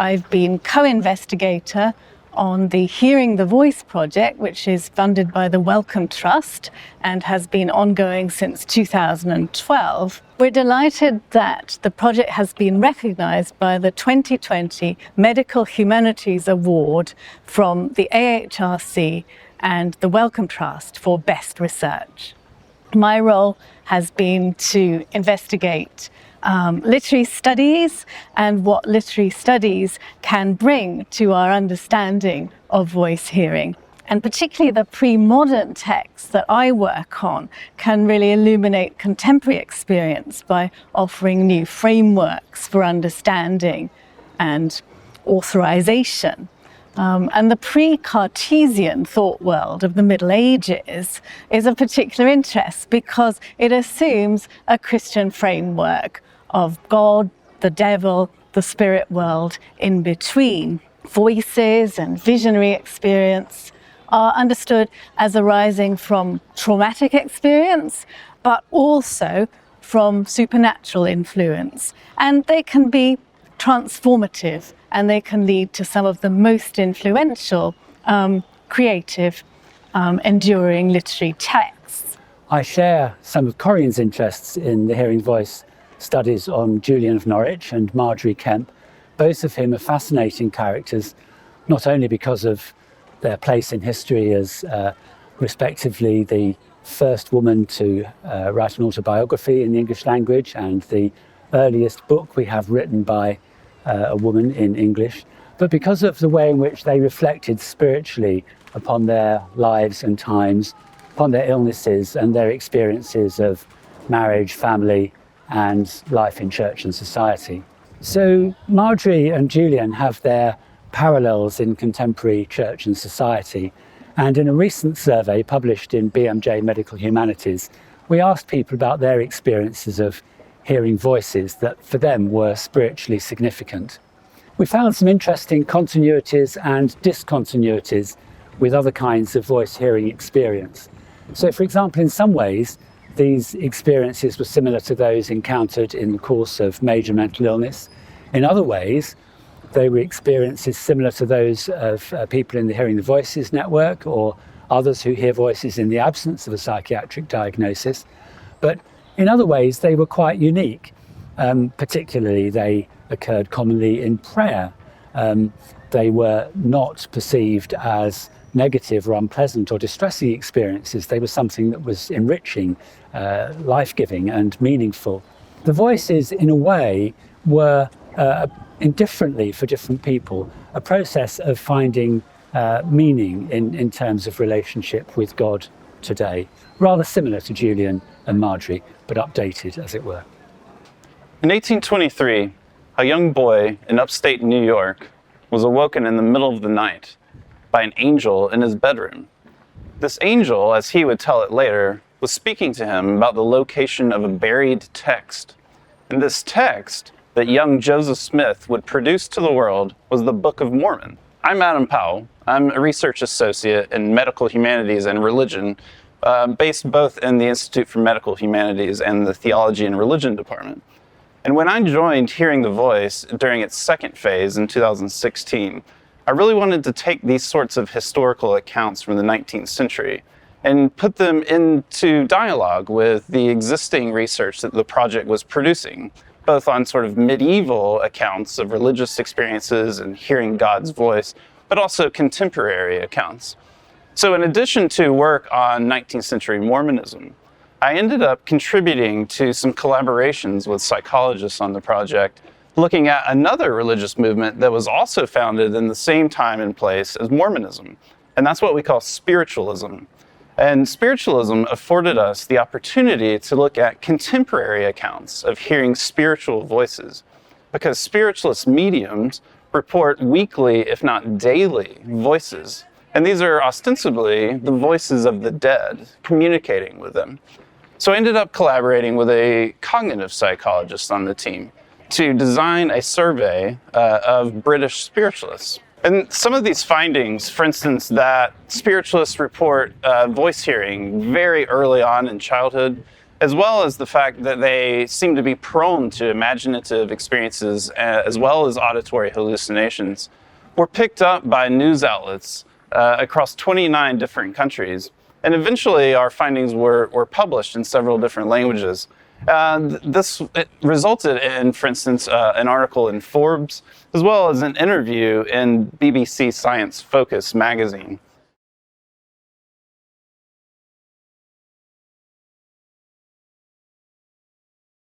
I've been co-investigator on the Hearing the Voice project, which is funded by the Wellcome Trust and has been ongoing since 2012. We're delighted that the project has been recognised by the 2020 Medical Humanities Award from the AHRC and the Wellcome Trust for Best Research. My role has been to investigate literary studies and what literary studies can bring to our understanding of voice hearing. And particularly the pre-modern texts that I work on can really illuminate contemporary experience by offering new frameworks for understanding and authorization. And the pre-Cartesian thought world of the Middle Ages is of particular interest because it assumes a Christian framework of God, the devil, the spirit world in between. Voices and visionary experience are understood as arising from traumatic experience, but also from supernatural influence. And they can be transformative, and they can lead to some of the most influential, creative, enduring literary texts. I share some of Corian's interests in the Hearing Voice studies on Julian of Norwich and Margery Kempe, both of whom are fascinating characters, not only because of their place in history as respectively the first woman to write an autobiography in the English language and the earliest book we have written by a woman in English, but because of the way in which they reflected spiritually upon their lives and times, upon their illnesses and their experiences of marriage, family, and life in church and society. So Margery and Julian have their parallels in contemporary church and society. And in a recent survey published in BMJ Medical Humanities, we asked people about their experiences of hearing voices that for them were spiritually significant. We found some interesting continuities and discontinuities with other kinds of voice hearing experience. So for example, in some ways, these experiences were similar to those encountered in the course of major mental illness. In other ways, they were experiences similar to those of people in the Hearing the Voices network or others who hear voices in the absence of a psychiatric diagnosis. But in other ways, they were quite unique. Particularly, they occurred commonly in prayer. They were not perceived as negative or unpleasant or distressing experiences. They were something that was enriching, life-giving and meaningful. The voices, in a way, were indifferently for different people, a process of finding meaning in terms of relationship with God today, rather similar to Julian and Margery, but updated, as it were. In 1823, a young boy in upstate New York was awoken in the middle of the night by an angel in his bedroom. This angel, as he would tell it later, was speaking to him about the location of a buried text. And this text that young Joseph Smith would produce to the world was the Book of Mormon. I'm Adam Powell. I'm a research associate in medical humanities and religion, based both in the Institute for Medical Humanities and the Theology and Religion Department. And when I joined Hearing the Voice during its second phase in 2016, I really wanted to take these sorts of historical accounts from the 19th century and put them into dialogue with the existing research that the project was producing, both on sort of medieval accounts of religious experiences and hearing God's voice, but also contemporary accounts. So in addition to work on 19th century Mormonism, I ended up contributing to some collaborations with psychologists on the project, looking at another religious movement that was also founded in the same time and place as Mormonism. And that's what we call spiritualism. And spiritualism afforded us the opportunity to look at contemporary accounts of hearing spiritual voices, because spiritualist mediums report weekly, if not daily, voices. And these are ostensibly the voices of the dead, communicating with them. So I ended up collaborating with a cognitive psychologist on the team to design a survey of British spiritualists. And some of these findings, for instance, that spiritualists report voice hearing very early on in childhood, as well as the fact that they seem to be prone to imaginative experiences as well as auditory hallucinations, were picked up by news outlets across 29 different countries. And eventually our findings were published in several different languages. This resulted in, for instance, an article in Forbes, as well as an interview in BBC Science Focus magazine.